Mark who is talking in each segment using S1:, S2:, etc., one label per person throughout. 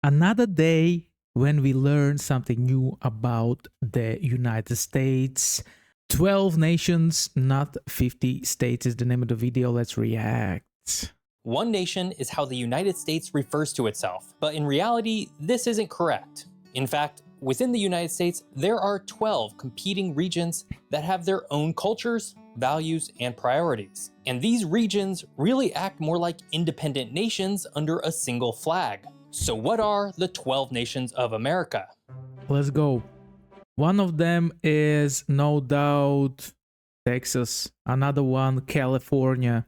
S1: Another day when we learn something new about the United States. 12 nations, not 50 states is the name of the video. Let's react.
S2: One nation is how the United States refers to itself, but in reality, this isn't correct. In fact, within the United States, there are 12 competing regions that have their own cultures, values, and priorities. And these regions really act more like independent nations under a single flag. So what are the 12 nations of America?
S1: Let's go. One of them is no doubt Texas. Another one, California.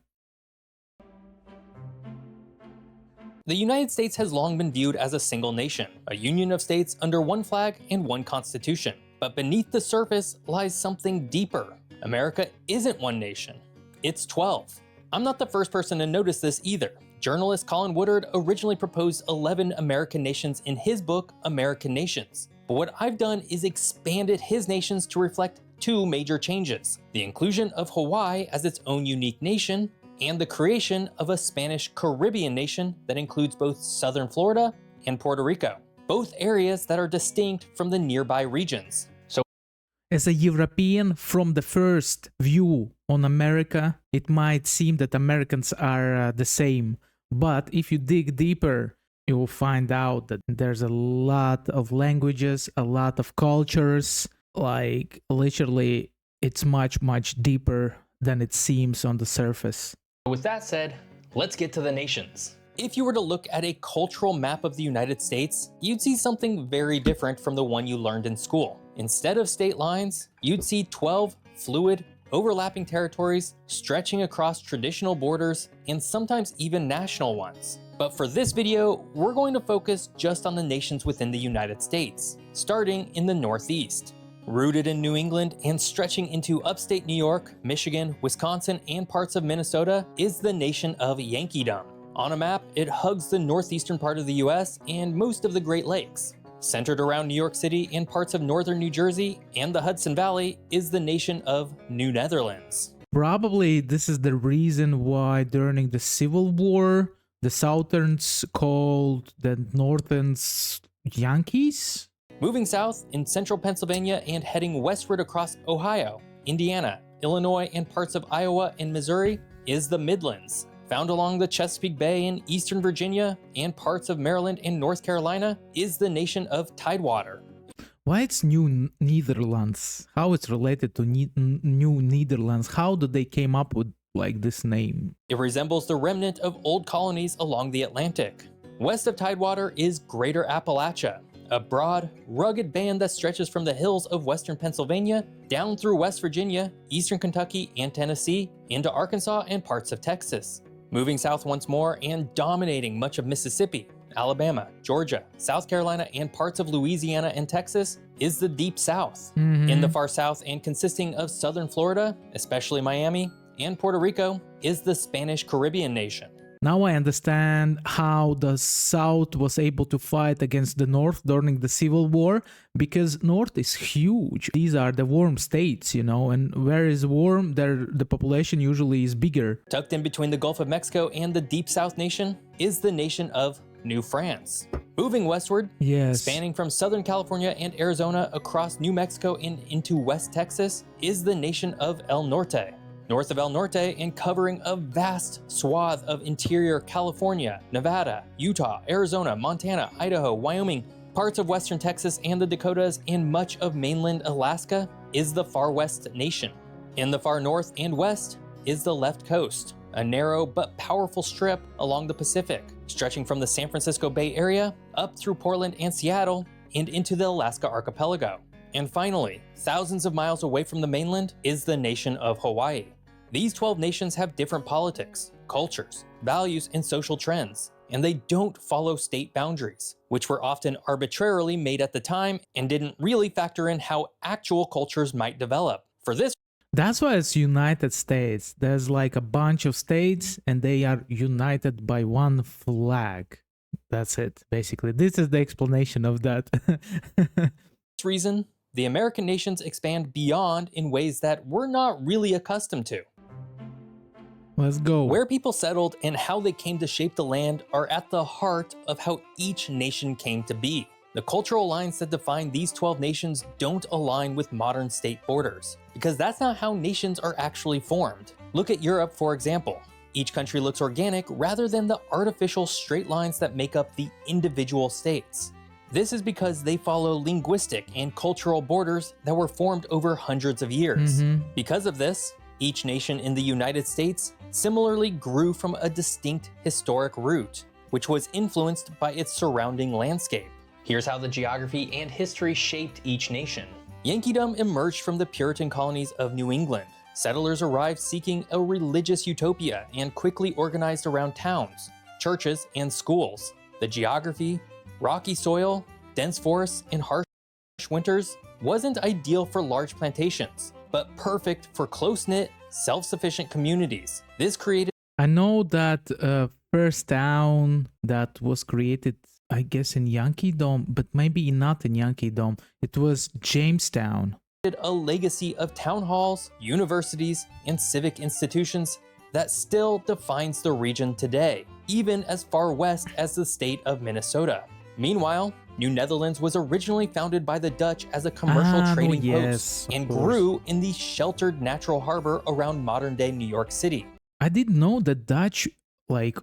S2: The United States has long been viewed as a single nation, a union of states under one flag and one constitution. But beneath the surface lies something deeper. America isn't one nation, it's 12. I'm not the first person to notice this either. Journalist Colin Woodard originally proposed 11 American nations in his book, American Nations. But what I've done is expanded his nations to reflect two major changes: the inclusion of Hawaii as its own unique nation, and the creation of a Spanish Caribbean nation that includes both southern Florida and Puerto Rico, both areas that are distinct from the nearby regions. So,
S1: as a European, from the first view on America, it might seem that Americans are the same. But if you dig deeper, you will find out that there's a lot of languages, a lot of cultures. Like, literally, it's much, much deeper than it seems on the surface.
S2: with that said, let's get to the nations. If you were to look at a cultural map of the United States, you'd see something very different from the one you learned in school. Instead of state lines, you'd see 12 fluid, overlapping territories stretching across traditional borders and sometimes even national ones. But for this video, we're going to focus just on the nations within the United States, starting in the Northeast. Rooted in New England and stretching into upstate New York, Michigan, Wisconsin, and parts of Minnesota is the nation of Yankeedom. On a map, it hugs the northeastern part of the US and most of the Great Lakes. Centered around New York City and parts of northern New Jersey and the Hudson Valley is the nation of New Netherlands.
S1: Probably this is the reason why during the Civil War, the Southerns called the Northerns Yankees?
S2: Moving south in central Pennsylvania and heading westward across Ohio, Indiana, Illinois, and parts of Iowa and Missouri is the Midlands. Found along the Chesapeake Bay in eastern Virginia and parts of Maryland and North Carolina is the nation of Tidewater.
S1: Why it's New Netherlands? How it's related to New Netherlands? How did they came up with like this name?
S2: It resembles the remnant of old colonies along the Atlantic. West of Tidewater is Greater Appalachia, a broad, rugged band that stretches from the hills of western Pennsylvania down through West Virginia, eastern Kentucky and Tennessee, into Arkansas and parts of Texas. Moving south once more and dominating much of Mississippi, Alabama, Georgia, South Carolina, and parts of Louisiana and Texas is the Deep South. In the far south and consisting of southern Florida, especially Miami, and Puerto Rico, is the Spanish Caribbean nation.
S1: Now I understand how the South was able to fight against the North during the Civil War, because North is huge. These are the warm states, you know, and where is warm, there the population usually is bigger.
S2: Tucked in between the Gulf of Mexico and the Deep South nation is the nation of New France. Moving westward, spanning from Southern California and Arizona across New Mexico and into West Texas is the nation of El Norte. North of El Norte and covering a vast swath of interior California, Nevada, Utah, Arizona, Montana, Idaho, Wyoming, parts of western Texas and the Dakotas, and much of mainland Alaska is the Far West nation. In the far north and west is the left coast, a narrow but powerful strip along the Pacific, stretching from the San Francisco Bay Area up through Portland and Seattle and into the Alaska archipelago. And finally, thousands of miles away from the mainland is the nation of Hawaii. These 12 nations have different politics, cultures, values, and social trends, and they don't follow state boundaries, which were often arbitrarily made at the time and didn't really factor in how actual cultures might develop. For this,
S1: that's why it's United States. There's like a bunch of states and they are united by one flag. That's it, basically. This is the explanation of that.
S2: reason, the American nations expand beyond in ways that we're not really accustomed to.
S1: Let's go.
S2: Where people settled and how they came to shape the land are at the heart of how each nation came to be. The cultural lines that define these 12 nations don't align with modern state borders, because that's not how nations are actually formed. Look at Europe, for example. Each country looks organic rather than the artificial straight lines that make up the individual states. This is because they follow linguistic and cultural borders that were formed over hundreds of years. Because of this, each nation in the United States similarly grew from a distinct historic root, which was influenced by its surrounding landscape. Here's how the geography and history shaped each nation. Yankeedom emerged from the Puritan colonies of New England. Settlers arrived seeking a religious utopia and quickly organized around towns, churches, and schools. The geography, rocky soil, dense forests, and harsh winters wasn't ideal for large plantations, but perfect for close-knit, self-sufficient communities. This created...
S1: I know that first town that was created, I guess, in Yankeedom, but maybe not in Yankeedom. It was Jamestown.
S2: A legacy of town halls, universities, and civic institutions that still defines the region today, even as far west as the state of Minnesota. Meanwhile, New Netherlands was originally founded by the Dutch as a commercial trading post and grew in the sheltered natural harbor around modern-day New York City.
S1: I didn't know that Dutch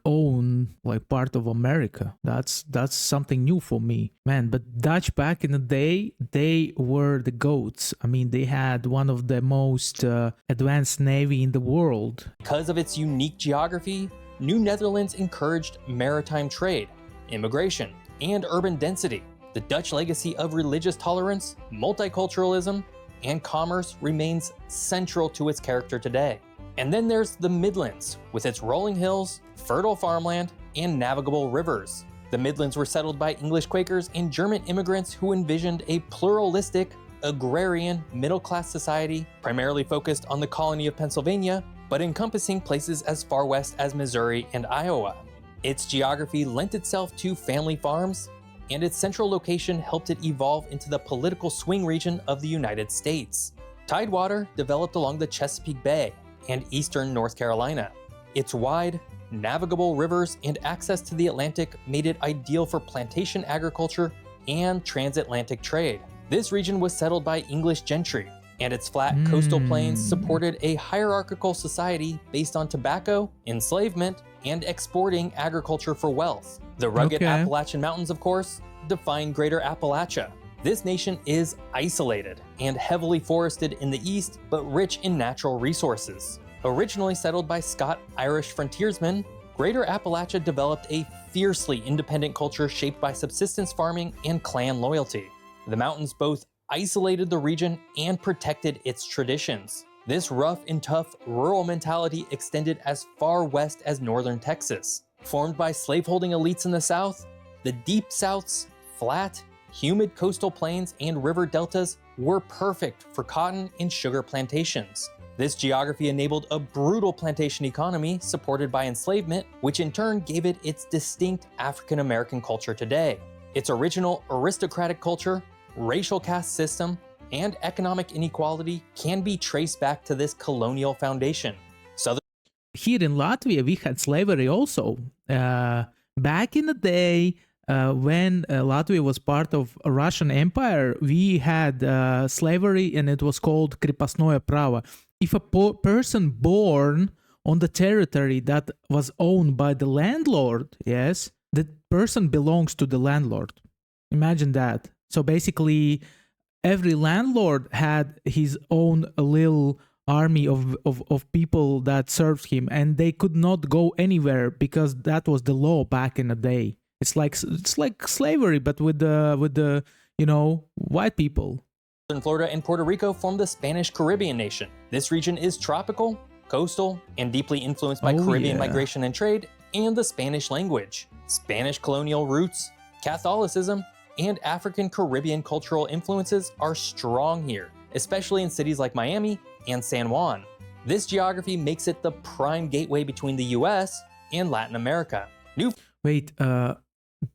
S1: own part of America. That's something new for me, man. But Dutch back in the day, they were the goats. I mean, they had one of the most advanced navy in the world.
S2: Because of its unique geography, New Netherlands encouraged maritime trade, immigration, and urban density. The Dutch legacy of religious tolerance, multiculturalism, and commerce remains central to its character today. And then there's the Midlands, with its rolling hills, fertile farmland, and navigable rivers. The Midlands were settled by English Quakers and German immigrants who envisioned a pluralistic, agrarian, middle-class society, primarily focused on the colony of Pennsylvania, but encompassing places as far west as Missouri and Iowa. Its geography lent itself to family farms, and its central location helped it evolve into the political swing region of the United States. Tidewater developed along the Chesapeake Bay and eastern North Carolina. Its wide, navigable rivers and access to the Atlantic made it ideal for plantation agriculture and transatlantic trade. This region was settled by English gentry, and its flat coastal plains supported a hierarchical society based on tobacco, enslavement, and exporting agriculture for wealth. The rugged Appalachian Mountains, of course, define Greater Appalachia. This nation is isolated and heavily forested in the east, but rich in natural resources. Originally settled by Scot-Irish frontiersmen, Greater Appalachia developed a fiercely independent culture shaped by subsistence farming and clan loyalty. The mountains both isolated the region and protected its traditions. This rough and tough rural mentality extended as far west as northern Texas. Formed by slaveholding elites in the south, the Deep South's flat, humid coastal plains and river deltas were perfect for cotton and sugar plantations. This geography enabled a brutal plantation economy supported by enslavement, which in turn gave it its distinct African American culture today. Its original aristocratic culture, racial caste system, and economic inequality can be traced back to this colonial foundation.
S1: Here in Latvia, we had slavery also. Back in the day, when Latvia was part of a Russian Empire, we had slavery, and it was called kripasnoye pravo. If a person born on the territory that was owned by the landlord, yes, the person belongs to the landlord. Imagine that. So basically, every landlord had his own little army of people that served him, and they could not go anywhere because that was the law back in the day. It's like slavery, but with the white people.
S2: Southern Florida and Puerto Rico form the Spanish Caribbean nation. This region is tropical, coastal, and deeply influenced by Caribbean migration and trade, and the Spanish language. Spanish colonial roots, Catholicism, and African Caribbean cultural influences are strong here, especially in cities like Miami and San Juan. This geography makes it the prime gateway between the US and Latin America.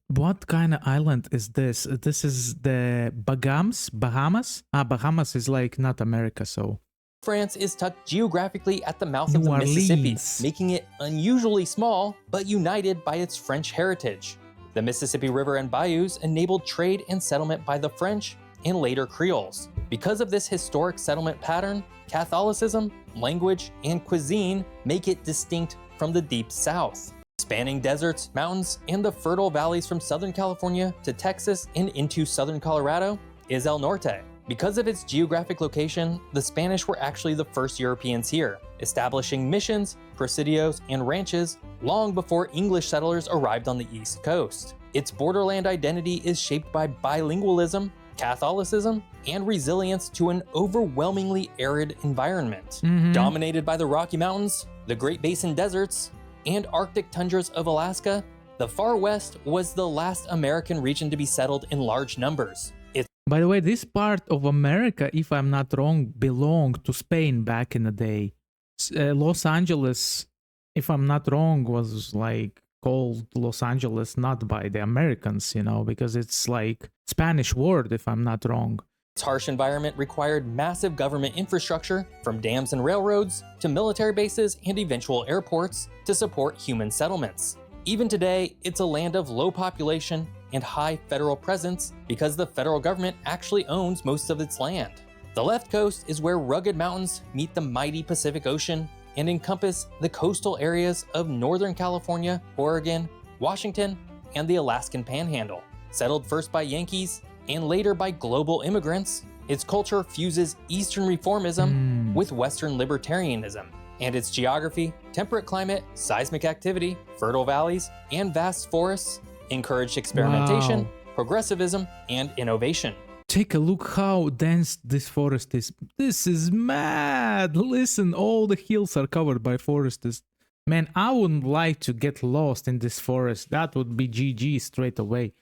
S1: What kind of island is this? This is the Bahamas? Bahamas is like not America, so.
S2: France is tucked geographically at the mouth of
S1: New
S2: the Mississippi,
S1: Orleans.
S2: making it unusually small, but united by its French heritage. The Mississippi River and bayous enabled trade and settlement by the French and later Creoles. Because of this historic settlement pattern, Catholicism, language, and cuisine make it distinct from the Deep South. Spanning deserts, mountains, and the fertile valleys from Southern California to Texas and into Southern Colorado is El Norte. Because of its geographic location, the Spanish were actually the first Europeans here, establishing missions, presidios, and ranches long before English settlers arrived on the East Coast. Its borderland identity is shaped by bilingualism, Catholicism, and resilience to an overwhelmingly arid environment. Dominated by the Rocky Mountains, the Great Basin deserts, and Arctic tundras of Alaska, the Far West was the last American region to be settled in large numbers.
S1: By the way, this part of America, if I'm not wrong, belonged to Spain back in the day. Los Angeles, if I'm not wrong, was like called Los Angeles not by the Americans, because it's like Spanish word, if I'm not wrong.
S2: Its harsh environment required massive government infrastructure, from dams and railroads to military bases and eventual airports, to support human settlements. Even today, it's a land of low population and high federal presence because the federal government actually owns most of its land. The left coast is where rugged mountains meet the mighty Pacific Ocean and encompass the coastal areas of Northern California, Oregon, Washington, and the Alaskan Panhandle. Settled first by Yankees and later by global immigrants, its culture fuses Eastern reformism with Western libertarianism. And its geography, temperate climate, seismic activity, fertile valleys, and vast forests encouraged experimentation, progressivism, and innovation.
S1: Take a look how dense this forest is. This is mad. Listen, all the hills are covered by forests. Man, I wouldn't like to get lost in this forest. That would be GG straight away.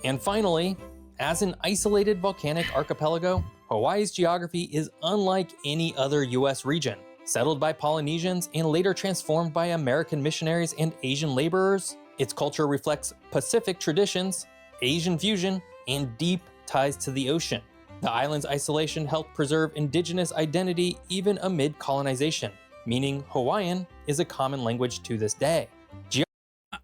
S2: And finally, as an isolated volcanic archipelago, Hawaii's geography is unlike any other US region. Settled by Polynesians and later transformed by American missionaries and Asian laborers, its culture reflects Pacific traditions, Asian fusion, and deep ties to the ocean. The island's isolation helped preserve indigenous identity even amid colonization, meaning Hawaiian is a common language to this day.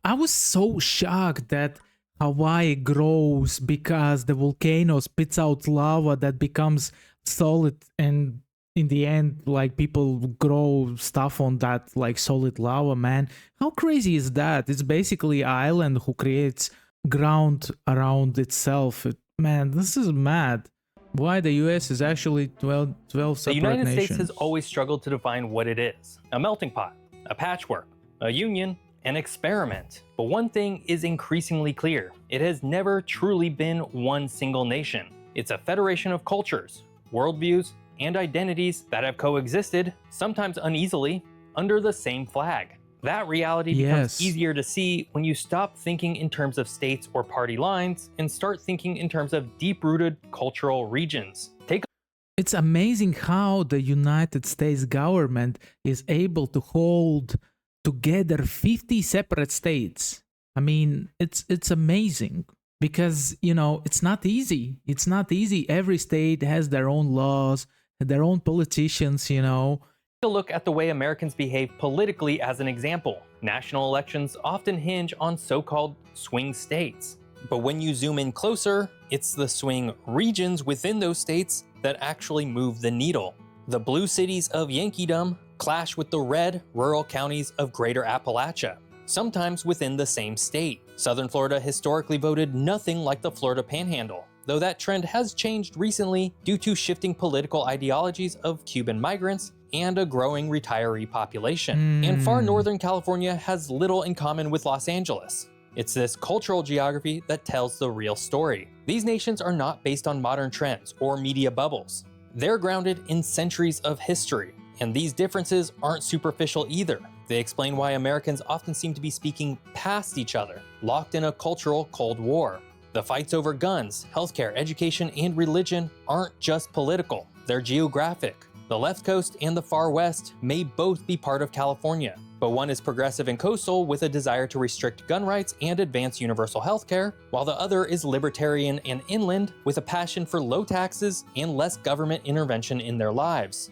S1: I was so shocked that Hawaii grows because the volcano spits out lava that becomes solid, and in the end, like, people grow stuff on that, like, solid lava, man. How crazy is that? It's basically an island who creates ground around itself. Man, this is mad. Why the US is actually 12 separate
S2: The United
S1: nations.
S2: States has always struggled to define what it is. A melting pot, a patchwork, a union, an experiment. But one thing is increasingly clear. It has never truly been one single nation. It's a federation of cultures, worldviews, and identities that have coexisted, sometimes uneasily, under the same flag. That reality becomes easier to see when you stop thinking in terms of states or party lines and start thinking in terms of deep-rooted cultural regions.
S1: It's amazing how the United States government is able to hold together 50 separate states. I mean, it's amazing because, it's not easy. It's not easy. Every state has their own laws, their own politicians,
S2: Take a look at the way Americans behave politically as an example. National elections often hinge on so-called swing states. But when you zoom in closer, it's the swing regions within those states that actually move the needle. The blue cities of Yankeedom clash with the red rural counties of Greater Appalachia, sometimes within the same state. Southern Florida historically voted nothing like the Florida Panhandle, though that trend has changed recently due to shifting political ideologies of Cuban migrants and a growing retiree population. And far northern California has little in common with Los Angeles. It's this cultural geography that tells the real story. These nations are not based on modern trends or media bubbles. They're grounded in centuries of history, and these differences aren't superficial either. They explain why Americans often seem to be speaking past each other, locked in a cultural Cold War. The fights over guns, healthcare, education, and religion aren't just political, they're geographic. The left coast and the far west may both be part of California, but one is progressive and coastal with a desire to restrict gun rights and advance universal healthcare, while the other is libertarian and inland with a passion for low taxes and less government intervention in their lives.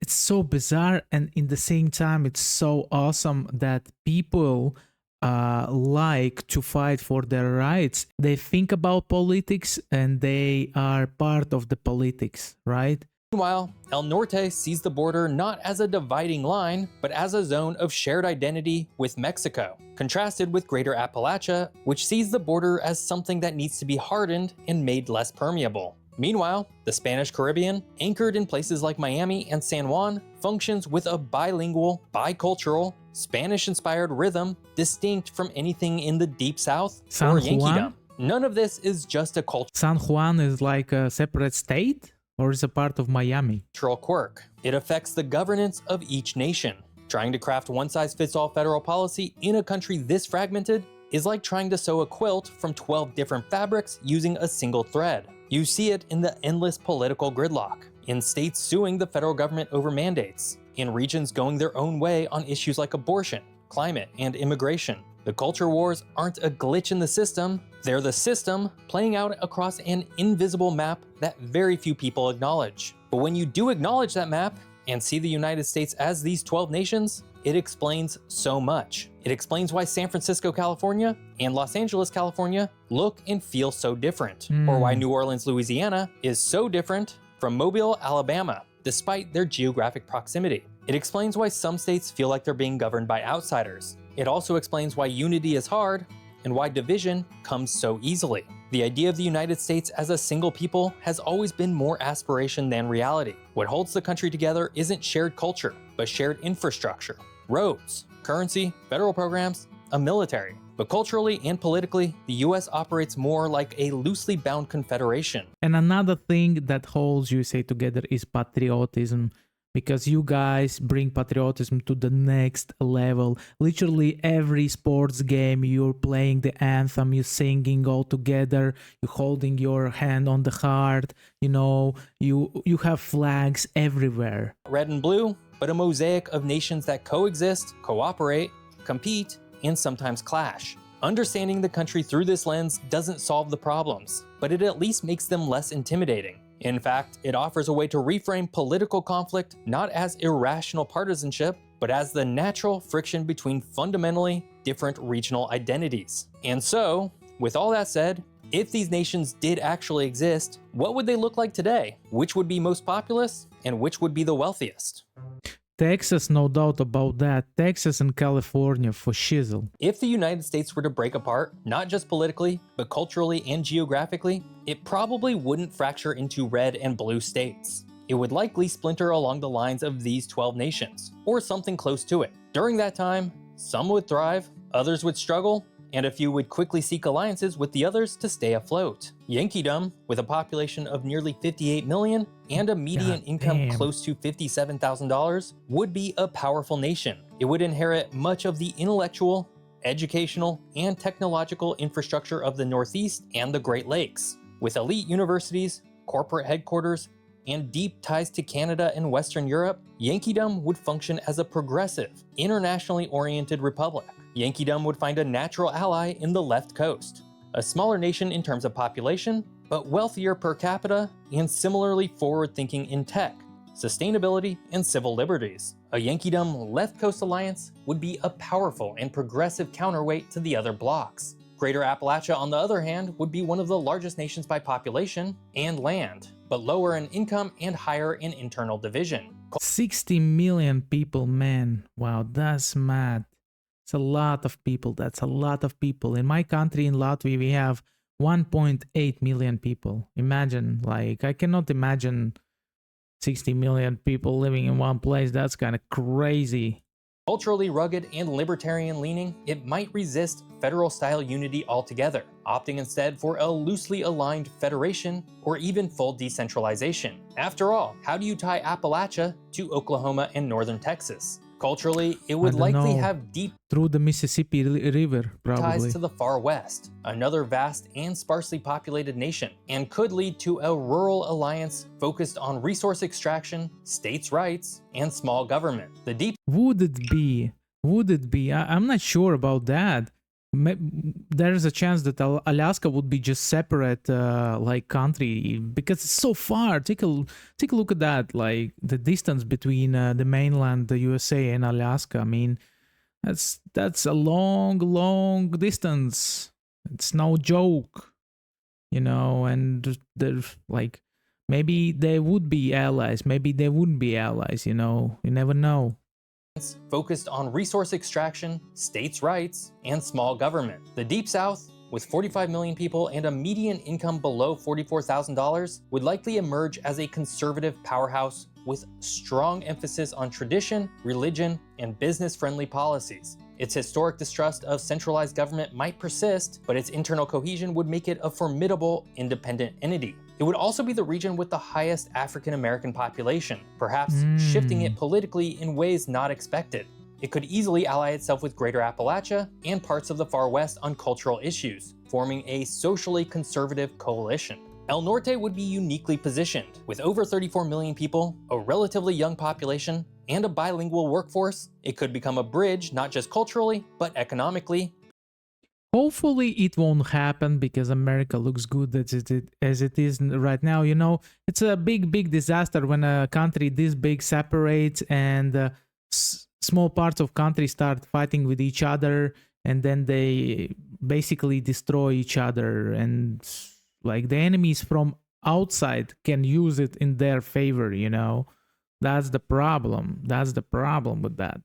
S1: It's it's so bizarre, and in the same time it's so awesome that people like to fight for their rights. They think about politics and they are part of the politics, right?
S2: Meanwhile, El Norte sees the border not as a dividing line, but as a zone of shared identity with Mexico, contrasted with Greater Appalachia, which sees the border as something that needs to be hardened and made less permeable. Meanwhile, the Spanish Caribbean, anchored in places like Miami and San Juan, functions with a bilingual, bicultural, Spanish-inspired rhythm distinct from anything in the Deep South or Yankeedom. None of this is just a
S1: San Juan is like a separate state? Or is a part of Miami?
S2: Cultural quirk. It affects the governance of each nation. Trying to craft one-size-fits-all federal policy in a country this fragmented is like trying to sew a quilt from 12 different fabrics using a single thread. You see it in the endless political gridlock, in states suing the federal government over mandates, in regions going their own way on issues like abortion, climate, and immigration. The culture wars aren't a glitch in the system, they're the system playing out across an invisible map that very few people acknowledge. But when you do acknowledge that map and see the United States as these 12 nations, it explains so much. It explains why San Francisco, California and Los Angeles, California look and feel so different, or why New Orleans, Louisiana is so different from Mobile, Alabama, despite their geographic proximity. It explains why some states feel like they're being governed by outsiders. It also explains why unity is hard and why division comes so easily. The idea of the United States as a single people has always been more aspiration than reality. What holds the country together isn't shared culture, but shared infrastructure, roads, currency, federal programs, a military. But culturally and politically, the US operates more like a loosely bound confederation.
S1: And another thing that holds USA together is patriotism, because you guys bring patriotism to the next level. Literally every sports game, you're playing the anthem, you're singing all together, you're holding your hand on the heart, you know, you have flags everywhere.
S2: Red and blue, but a mosaic of nations that coexist, cooperate, compete, and sometimes clash. Understanding the country through this lens doesn't solve the problems, but it at least makes them less intimidating. In fact, it offers a way to reframe political conflict not as irrational partisanship, but as the natural friction between fundamentally different regional identities. And so, with all that said, if these nations did actually exist, what would they look like today? Which would be most populous, and which would be the wealthiest?
S1: Texas, no doubt about that. Texas and California for shizzle.
S2: If the United States were to break apart, not just politically, but culturally and geographically, it probably wouldn't fracture into red and blue states. It would likely splinter along the lines of these 12 nations, or something close to it. During that time, some would thrive, others would struggle, and a few would quickly seek alliances with the others to stay afloat. Yankeedom, with a population of nearly 58 million and a median income close to $57,000, would be a powerful nation. It would inherit much of the intellectual, educational, and technological infrastructure of the Northeast and the Great Lakes. With elite universities, corporate headquarters, and deep ties to Canada and Western Europe, Yankeedom would function as a progressive, internationally oriented republic. Yankeedom would find a natural ally in the left coast, a smaller nation in terms of population, but wealthier per capita and similarly forward-thinking in tech, sustainability, and civil liberties. A Yankeedom left coast alliance would be a powerful and progressive counterweight to the other blocs. Greater Appalachia, on the other hand, would be one of the largest nations by population and land, but lower in income and higher in internal division.
S1: 60 million people, man. Wow, that's mad. It's a lot of people. That's a lot of people. In my country, in Latvia, we have 1.8 million people. Imagine, like, I cannot imagine 60 million people living in one place. That's kind of crazy.
S2: Culturally rugged and libertarian-leaning, it might resist federal-style unity altogether, opting instead for a loosely aligned federation or even full decentralization. After all, how do you tie Appalachia to Oklahoma and northern Texas? Culturally, it would likely have deep
S1: through the Mississippi River, probably.
S2: ties to the far west, another vast and sparsely populated nation, and could lead to a rural alliance focused on resource extraction, states' rights, and small government. The deep
S1: Would it be? I'm not sure about that. There's a chance that Alaska would be just separate like country because it's so far. Take a look at that, like the distance between the mainland, the USA, and Alaska. I mean, that's a long distance. It's no joke, and there's like maybe they would be allies, maybe they wouldn't be allies, you never know.
S2: Focused on resource extraction, states' rights, and small government. The Deep South, with 45 million people and a median income below $44,000, would likely emerge as a conservative powerhouse with strong emphasis on tradition, religion, and business-friendly policies. Its historic distrust of centralized government might persist, but its internal cohesion would make it a formidable, independent entity. It would also be the region with the highest African American population, perhaps shifting it politically in ways not expected. It could easily ally itself with Greater Appalachia and parts of the Far West on cultural issues, forming a socially conservative coalition. El Norte would be uniquely positioned. With over 34 million people, a relatively young population, and a bilingual workforce, it could become a bridge not just culturally, but economically.
S1: Hopefully it won't happen because America looks good as it is right now. It's a big disaster when a country this big separates and small parts of country start fighting with each other, and then they basically destroy each other, and like the enemies from outside can use it in their favor. That's the problem. That's the problem with that.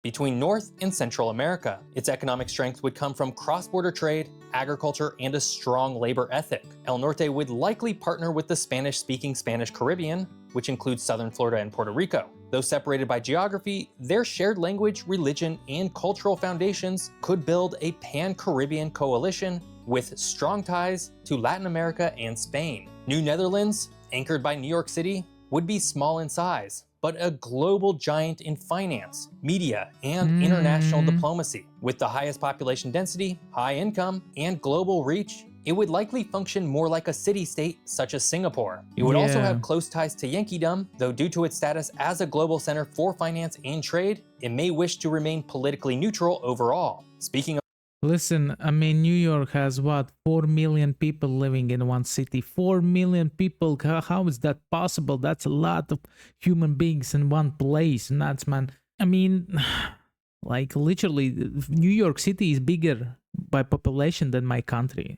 S2: Between North and Central America, its economic strength would come from cross-border trade, agriculture, and a strong labor ethic. El Norte would likely partner with the Spanish-speaking Spanish Caribbean, which includes southern Florida and Puerto Rico. Though separated by geography, their shared language, religion, and cultural foundations could build a pan-Caribbean coalition with strong ties to Latin America and Spain. New Netherlands, anchored by New York City, would be small in size, but a global giant in finance, media, and international diplomacy. With the highest population density, high income, and global reach, it would likely function more like a city-state such as Singapore. It would also have close ties to Yankeedom, though due to its status as a global center for finance and trade, it may wish to remain politically neutral overall. Speaking of
S1: Listen, I mean, New York has what, 4 million people living in one city. 4 million people. How is that possible? That's a lot of human beings in one place. Nuts, man. I mean, like literally, New York City is bigger by population than my country.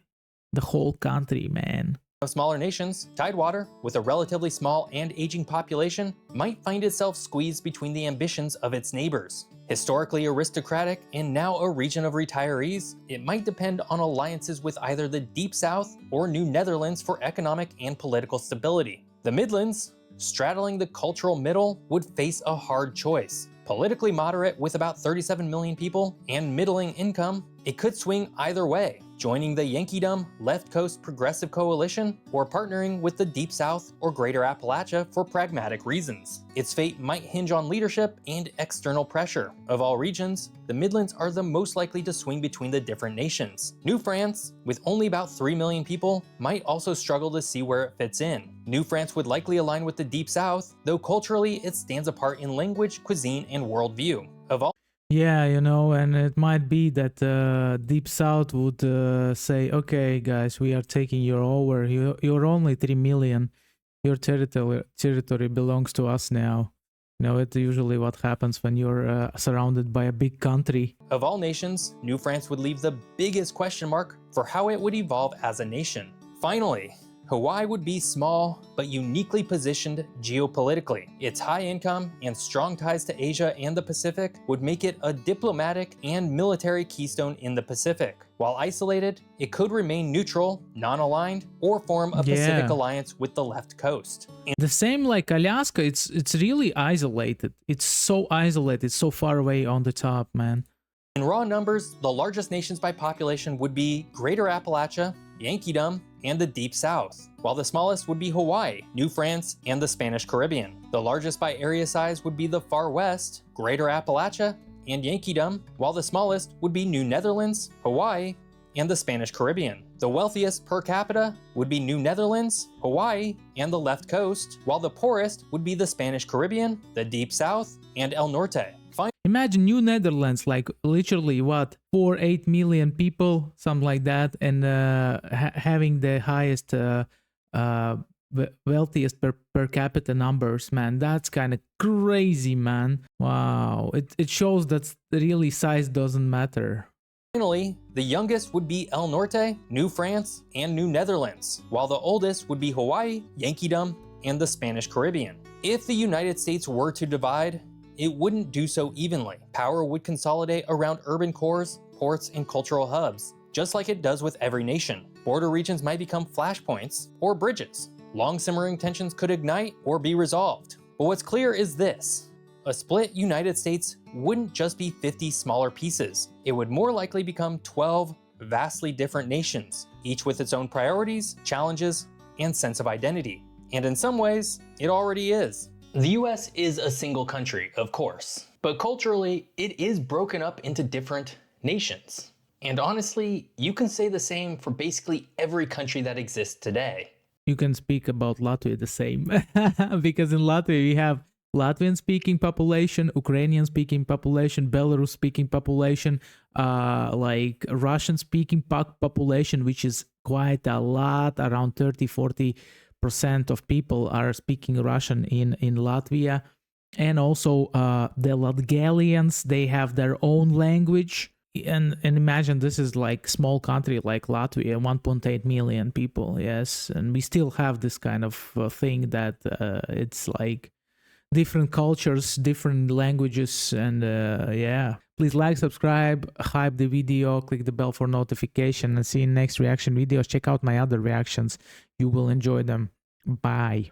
S1: The whole country, man.
S2: Of smaller nations, Tidewater, with a relatively small and aging population, might find itself squeezed between the ambitions of its neighbors. Historically aristocratic and now a region of retirees, it might depend on alliances with either the Deep South or New Netherlands for economic and political stability. The Midlands, straddling the cultural middle, would face a hard choice. Politically moderate with about 37 million people and middling income, it could swing either way, joining the Yankeedom Left Coast Progressive Coalition or partnering with the Deep South or Greater Appalachia for pragmatic reasons. Its fate might hinge on leadership and external pressure. Of all regions, the Midlands are the most likely to swing between the different nations. New France, with only about 3 million people, might also struggle to see where it fits in. New France would likely align with the Deep South, though culturally it stands apart in language, cuisine, and worldview.
S1: Yeah, and it might be that Deep South would say, okay, guys, we are taking you over. You're only 3 million. Your territory belongs to us now. It's usually what happens when you're surrounded by a big country.
S2: Of all nations, New France would leave the biggest question mark for how it would evolve as a nation. Finally, Hawaii would be small, but uniquely positioned geopolitically. Its high income and strong ties to Asia and the Pacific would make it a diplomatic and military keystone in the Pacific. While isolated, it could remain neutral, non-aligned, or form a Pacific alliance with the left coast.
S1: The same like Alaska, it's really isolated. It's so isolated, so far away on the top, man.
S2: In raw numbers, the largest nations by population would be Greater Appalachia, Yankeedom, and the Deep South, while the smallest would be Hawaii, New France, and the Spanish Caribbean. The largest by area size would be the Far West, Greater Appalachia, and Yankeedom, while the smallest would be New Netherlands, Hawaii, and the Spanish Caribbean. The wealthiest per capita would be New Netherlands, Hawaii, and the left coast, while the poorest would be the Spanish Caribbean, the Deep South, and El Norte.
S1: imagine New Netherlands, like literally what 4-8 million people, something like that, and having the highest wealthiest per capita numbers, man. That's kind of crazy, man. Wow, it shows that really size doesn't matter.
S2: Finally, the youngest would be El Norte, New France, and New Netherlands, while the oldest would be Hawaii, Yankeedom, and the Spanish Caribbean. If the United States were to divide, it wouldn't do so evenly. Power would consolidate around urban cores, ports, and cultural hubs, just like it does with every nation. Border regions might become flashpoints or bridges. Long simmering tensions could ignite or be resolved. But what's clear is this: a split United States wouldn't just be 50 smaller pieces. It would more likely become 12 vastly different nations, each with its own priorities, challenges, and sense of identity. And in some ways, it already is. The US is a single country, of course, but culturally, it is broken up into different nations. And honestly, you can say the same for basically every country that exists today.
S1: You can speak about Latvia the same, because in Latvia we have Latvian-speaking population, Ukrainian-speaking population, Belarus-speaking population, like Russian-speaking population, which is quite a lot, around 30-40% of people are speaking Russian in Latvia. And also the Latgalians, they have their own language. And imagine this is like small country like Latvia, 1.8 million people, yes. And we still have this kind of thing that it's like different cultures, different languages, and yeah. Please like, subscribe, hype the video, click the bell for notification, and see you in next reaction videos. Check out my other reactions. You will enjoy them. Bye.